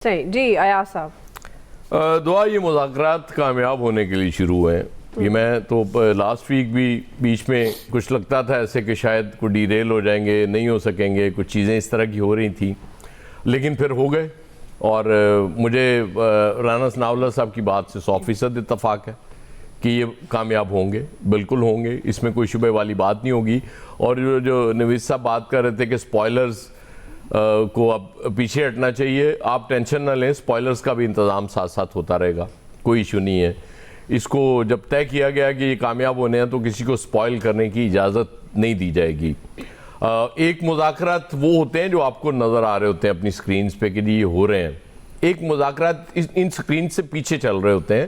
صحیح جی ایاز صاحب دعا یہ مذاکرات کامیاب ہونے کے لیے شروع ہیں. یہ میں تو لاسٹ ویک بھی بیچ میں کچھ لگتا تھا ایسے کہ شاید کوئی ڈی ریل ہو جائیں گے, نہیں ہو سکیں گے, کچھ چیزیں اس طرح کی ہو رہی تھیں, لیکن پھر ہو گئے. اور مجھے رانا ثناءاللہ صاحب کی بات سے 100% اتفاق ہے کہ یہ کامیاب ہوں گے, بالکل ہوں گے, اس میں کوئی شبہ والی بات نہیں ہوگی. اور جو نوید صاحب بات کر رہے تھے کہ سپوائلرز کو اب پیچھے ہٹنا چاہیے, آپ ٹینشن نہ لیں, سپوائلرز کا بھی انتظام ساتھ ساتھ ہوتا رہے گا, کوئی ایشو نہیں ہے. اس کو جب طے کیا گیا کہ یہ کامیاب ہونے ہیں تو کسی کو سپوائل کرنے کی اجازت نہیں دی جائے گی. ایک مذاکرات وہ ہوتے ہیں جو آپ کو نظر آ رہے ہوتے ہیں اپنی سکرینز پہ کہ یہ ہو رہے ہیں, ایک مذاکرات ان سکرین سے پیچھے چل رہے ہوتے ہیں.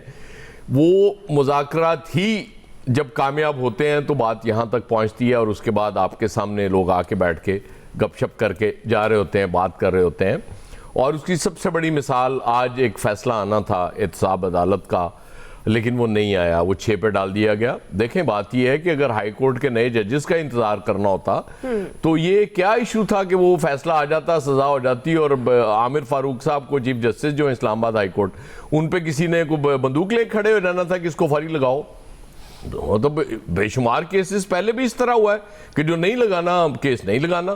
وہ مذاکرات ہی جب کامیاب ہوتے ہیں تو بات یہاں تک پہنچتی ہے اور اس کے بعد آپ کے سامنے لوگ آ کے بیٹھ کے گپ شپ کر کے جا رہے ہوتے ہیں, بات کر رہے ہوتے ہیں. اور اس کی سب سے بڑی مثال آج ایک فیصلہ آنا تھا احتساب عدالت کا, لیکن وہ نہیں آیا, وہ 6 پہ ڈال دیا گیا. دیکھیں بات یہ ہے کہ اگر ہائی کورٹ کے نئے ججز کا انتظار کرنا ہوتا تو یہ کیا ایشو تھا کہ وہ فیصلہ آ جاتا, سزا ہو جاتی, اور عامر فاروق صاحب کو چیف جسٹس جو ہیں اسلام آباد ہائی کورٹ, ان پہ کسی نے بندوق لے کھڑے ہو جانا تھا کہ اس کو فاری لگاؤ. مطلب بے شمار کیسز پہلے بھی اس طرح ہوا ہے کہ جو نہیں لگانا کیس نہیں لگانا,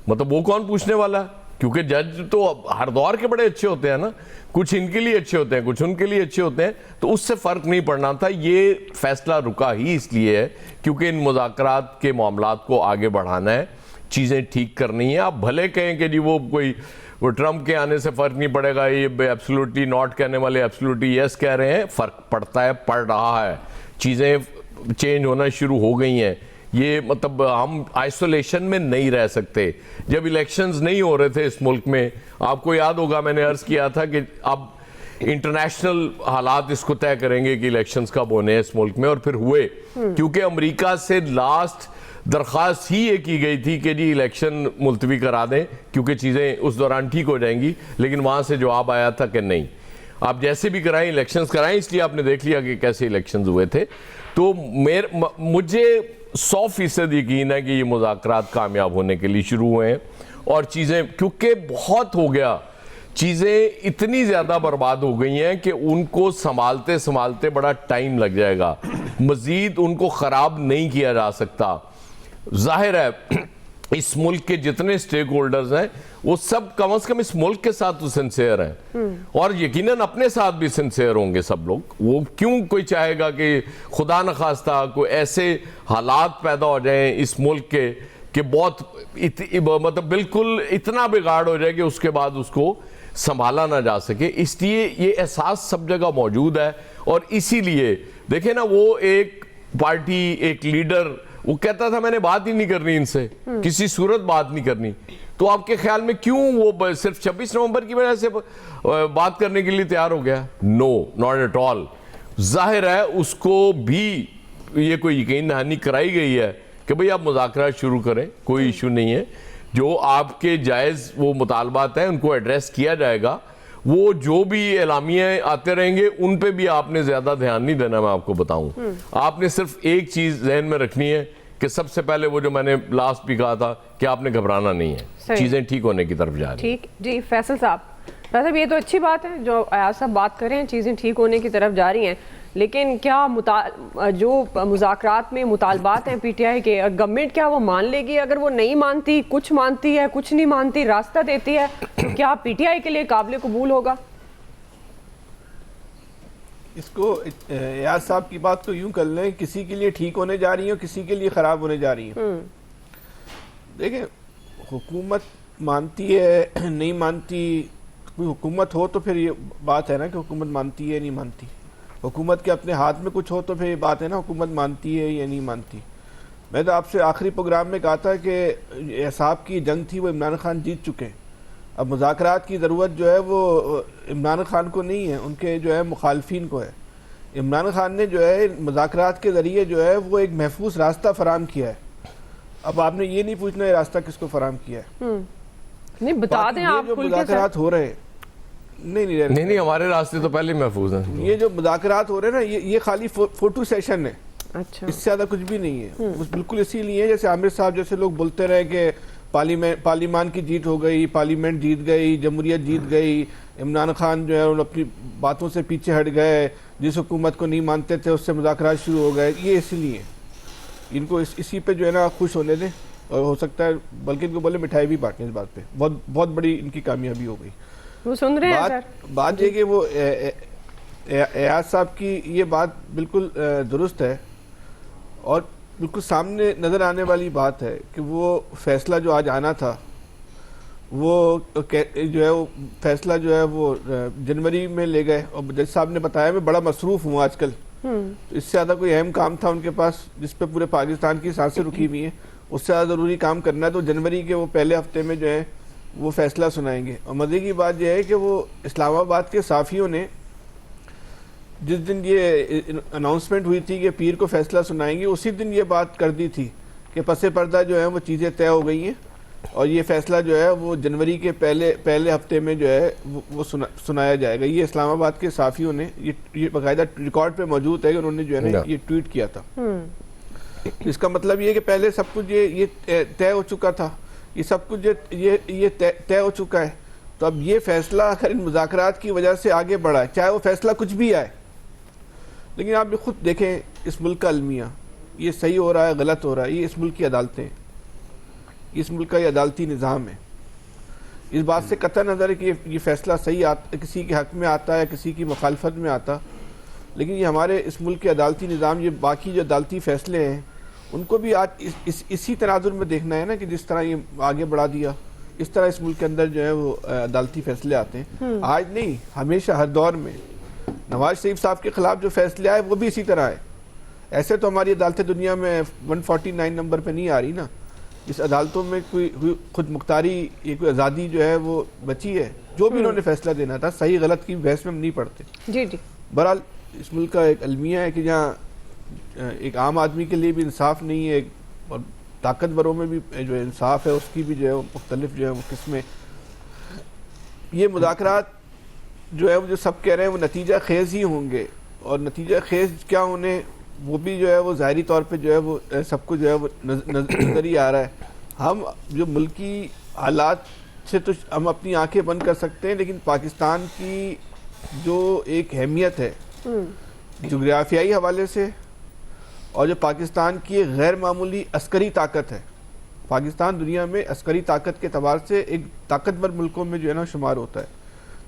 مطلب وہ کون پوچھنے والا ہے, کیونکہ جج تو ہر دور کے بڑے اچھے ہوتے ہیں نا, کچھ ان کے لیے اچھے ہوتے ہیں, کچھ ان کے لیے اچھے ہوتے ہیں, تو اس سے فرق نہیں پڑنا تھا. یہ فیصلہ رکا ہی اس لیے ہے کیونکہ ان مذاکرات کے معاملات کو آگے بڑھانا ہے, چیزیں ٹھیک کرنی ہیں. آپ بھلے کہیں کہ جی وہ ٹرمپ کے آنے سے فرق نہیں پڑے گا, یہ ایبسولوٹلی ناٹ کہنے والے ایبسولوٹلی یس کہہ رہے ہیں, فرق پڑتا ہے, پڑ رہا ہے, چیزیں چینج ہونا شروع ہو گئی ہیں. یہ مطلب ہم آئسولیشن میں نہیں رہ سکتے. جب الیکشنز نہیں ہو رہے تھے اس ملک میں, آپ کو یاد ہوگا میں نے عرض کیا تھا کہ اب انٹرنیشنل حالات اس کو طے کریں گے کہ الیکشنز کب ہونے ہیں اس ملک میں, اور پھر ہوئے. کیونکہ امریکہ سے لاسٹ درخواست ہی یہ کی گئی تھی کہ جی الیکشن ملتوی کرا دیں کیونکہ چیزیں اس دوران ٹھیک ہو جائیں گی, لیکن وہاں سے جواب آیا تھا کہ نہیں, آپ جیسے بھی کرائیں الیکشنز کرائیں. اس لیے آپ نے دیکھ لیا کہ کیسے الیکشنز ہوئے تھے. تو مجھے 100% یقین ہے کہ یہ مذاکرات کامیاب ہونے کے لیے شروع ہوئے ہیں, اور چیزیں کیونکہ بہت ہو گیا, چیزیں اتنی زیادہ برباد ہو گئی ہیں کہ ان کو سنبھالتے سنبھالتے بڑا ٹائم لگ جائے گا, مزید ان کو خراب نہیں کیا جا سکتا. ظاہر ہے اس ملک کے جتنے سٹیک ہولڈرز ہیں وہ سب کم از کم اس ملک کے ساتھ تو سنسیئر ہیں, اور یقیناً اپنے ساتھ بھی سنسیئر ہوں گے سب لوگ. وہ کیوں کوئی چاہے گا کہ خدا نخواستہ کوئی ایسے حالات پیدا ہو جائیں اس ملک کے کہ بہت مطلب بالکل اتنا بگاڑ ہو جائے کہ اس کے بعد اس کو سنبھالا نہ جا سکے. اس لیے یہ احساس سب جگہ موجود ہے, اور اسی لیے دیکھیں نا, وہ ایک پارٹی ایک لیڈر وہ کہتا تھا میں نے بات ہی نہیں کرنی ان سے, کسی صورت بات نہیں کرنی. تو آپ کے خیال میں کیوں وہ صرف 26 نومبر کی وجہ سے بات کرنے کے لیے تیار ہو گیا؟ نو, ناٹ ایٹ آل. ظاہر ہے اس کو بھی یہ کوئی یقین دہانی کرائی گئی ہے کہ بھئی آپ مذاکرات شروع کریں, کوئی ایشو نہیں ہے, جو آپ کے جائز وہ مطالبات ہیں ان کو ایڈریس کیا جائے گا. وہ جو بھی اعلامیہ آتے رہیں گے ان پہ بھی آپ نے زیادہ دھیان نہیں دینا. میں آپ کو بتاؤں, آپ نے صرف ایک چیز ذہن میں رکھنی ہے کہ سب سے پہلے وہ جو میں نے لاسٹ بھی کہا تھا کہ آپ نے گھبرانا نہیں ہے, چیزیں ٹھیک ہونے کی طرف جا رہی ہیں. ٹھیک جی فیصل صاحب یہ تو اچھی بات ہے جو ایاز صاحب بات کر رہے ہیں, چیزیں ٹھیک ہونے کی طرف جا رہی ہیں, لیکن کیا جو مذاکرات میں مطالبات ہیں پی ٹی آئی کے, گورنمنٹ کیا وہ مان لے گی؟ اگر وہ نہیں مانتی, کچھ مانتی ہے کچھ نہیں مانتی, راستہ دیتی ہے, تو کیا پی ٹی آئی کے لیے قابل قبول ہوگا؟ اس کو ایاز صاحب کی بات کو یوں کر لیں, کسی کے لیے ٹھیک ہونے جا رہی ہیں اور کسی کے لیے خراب ہونے جا رہی ہیں. دیکھیں حکومت مانتی ہے نہیں مانتی, کوئی حکومت ہو تو پھر یہ بات ہے نا کہ حکومت مانتی ہے نہیں مانتی. حکومت کے اپنے ہاتھ میں کچھ ہو تو پھر یہ بات ہے نا حکومت مانتی ہے یا نہیں مانتی. میں تو آپ سے آخری پروگرام میں کہا تھا کہ احساب کی جنگ تھی وہ عمران خان جیت چکے ہیں. اب مذاکرات کی ضرورت جو ہے وہ عمران خان کو نہیں ہے, ان کے جو ہے مخالفین کو ہے. عمران خان نے جو ہے مذاکرات کے ذریعے جو ہے وہ ایک محفوظ راستہ فراہم کیا ہے. اب آپ نے یہ نہیں پوچھنا یہ راستہ کس کو فراہم کیا ہے, نہیں بتا دیں آپ. جو مذاکرات ہو رہے ہیں نہیں ہمارے راستے تو پہلے محفوظ ہیں. یہ جو مذاکرات ہو رہے ہیں نا یہ خالی فوٹو سیشن ہے, اچھا, اس سے زیادہ کچھ بھی نہیں ہے. بالکل اسی لیے جیسے عامر صاحب جیسے لوگ بولتے رہے کہ پارلیمان کی جیت ہو گئی، پارلیمنٹ جیت گئی، جمہوریت جیت گئی، عمران خان جو ہے وہ اپنی باتوں سے پیچھے ہٹ گئے، جس حکومت کو نہیں مانتے تھے اس سے مذاکرات شروع ہو گئے. یہ اسی لیے ان کو اسی پہ جو ہے نا خوش ہونے دیں، اور ہو سکتا ہے بلکہ ان کو بولے مٹھائی بھی بانٹیں اس بات پہ. بہت بڑی ان کی کامیابی ہو گئی. وہ سن رہے ہیں سر. بات یہ کہ وہ ایاز صاحب کی یہ بات بالکل درست ہے، اور بالکل سامنے نظر آنے والی بات ہے کہ وہ فیصلہ جو آج آنا تھا وہ جو ہے وہ فیصلہ جو ہے وہ جنوری میں لے گئے. اور جج صاحب نے بتایا میں بڑا مصروف ہوں آج کل، تو اس سے زیادہ کوئی اہم کام تھا ان کے پاس جس پہ پورے پاکستان کی سانسیں رکی ہوئی ہیں، اس سے زیادہ ضروری کام کرنا ہے، تو جنوری کے وہ پہلے ہفتے میں جو ہے وہ فیصلہ سنائیں گے. اور مزے کی بات یہ ہے کہ وہ اسلام آباد کے صحافیوں نے جس دن یہ اناؤنسمنٹ ہوئی تھی کہ پیر کو فیصلہ سنائیں گے، اسی دن یہ بات کر دی تھی کہ پس پردہ جو ہے وہ چیزیں طے ہو گئی ہیں، اور یہ فیصلہ جو ہے وہ جنوری کے پہلے ہفتے میں جو ہے وہ سنایا جائے گا. یہ اسلام آباد کے صحافیوں نے یہ باقاعدہ ریکارڈ پہ موجود ہے کہ انہوں نے جو ہے نا یہ ٹویٹ کیا تھا. اس کا مطلب یہ ہے کہ پہلے سب کچھ یہ طے ہو چکا تھا، یہ سب کچھ یہ طے ہو چکا ہے. تو اب یہ فیصلہ اگر ان مذاکرات کی وجہ سے آگے بڑھا ہے، چاہے وہ فیصلہ کچھ بھی آئے، لیکن آپ بھی خود دیکھیں اس ملک کا المیہ، یہ صحیح ہو رہا ہے غلط ہو رہا ہے، یہ اس ملک کی عدالتیں، اس ملک کا یہ عدالتی نظام ہے. اس بات سے قطع نظر ہے کہ یہ فیصلہ صحیح کسی کے حق میں آتا ہے، کسی کی مخالفت میں آتا، لیکن یہ ہمارے اس ملک کے عدالتی نظام، یہ باقی جو عدالتی فیصلے ہیں ان کو بھی آج اسی تناظر میں دیکھنا ہے نا کہ جس طرح یہ آگے بڑھا دیا، اس طرح اس ملک کے اندر جو ہے وہ عدالتی فیصلے آتے ہیں. آج نہیں، ہمیشہ ہر دور میں نواز شریف صاحب کے خلاف جو فیصلے آئے وہ بھی اسی طرح ہے. ایسے تو ہماری عدالتیں دنیا میں 149 نمبر پہ نہیں آ رہی نا. اس عدالتوں میں کوئی خود مختاری، یہ کوئی آزادی جو ہے وہ بچی ہے. جو بھی انہوں نے فیصلہ دینا تھا، صحیح غلط کی بحث میں ہم نہیں پڑھتے. جی جی. بہرحال اس ملک کا ایک المیہ ہے کہ جہاں ایک عام آدمی کے لیے بھی انصاف نہیں ہے، اور طاقتوروں میں بھی جو انصاف ہے اس کی بھی جو ہے مختلف جو ہے وہ قسمیں. یہ مذاکرات جو ہے وہ جو سب کہہ رہے ہیں وہ نتیجہ خیز ہی ہوں گے، اور نتیجہ خیز کیا ہونے وہ بھی جو ہے وہ ظاہری طور پہ جو ہے وہ سب کو جو ہے وہ نظر ہی آ رہا ہے. ہم جو ملکی حالات سے تو ہم اپنی آنکھیں بند کر سکتے ہیں، لیکن پاکستان کی جو ایک اہمیت ہے جغرافیائی حوالے سے، اور جو پاکستان کی ایک غیر معمولی عسکری طاقت ہے، پاکستان دنیا میں عسکری طاقت کے اعتبار سے ایک طاقتور ملکوں میں جو ہے نا شمار ہوتا ہے.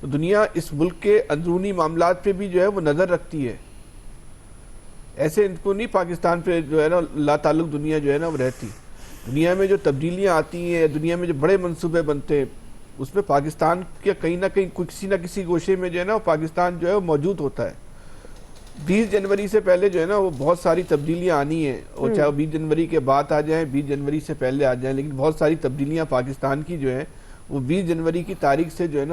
تو دنیا اس ملک کے اندرونی معاملات پہ بھی جو ہے وہ نظر رکھتی ہے. ایسے ان کو نہیں پاکستان پہ جو ہے نا لا تعلق دنیا جو ہے نا وہ رہتی. دنیا میں جو تبدیلیاں آتی ہیں، دنیا میں جو بڑے منصوبے بنتے ہیں، اس میں پاکستان کے کہیں نہ کہیں کسی نہ کسی گوشے میں جو ہے نا وہ پاکستان جو ہے وہ موجود ہوتا ہے. 20 جنوری سے پہلے جو ہے نا وہ بہت ساری تبدیلیاں آنی ہیں، اور چاہے 20 جنوری کے بعد آ جائیں، 20 جنوری سے پہلے آ جائیں، لیکن بہت ساری تبدیلیاں پاکستان کی جو ہے وہ 20 جنوری کی تاریخ سے جو ہے نا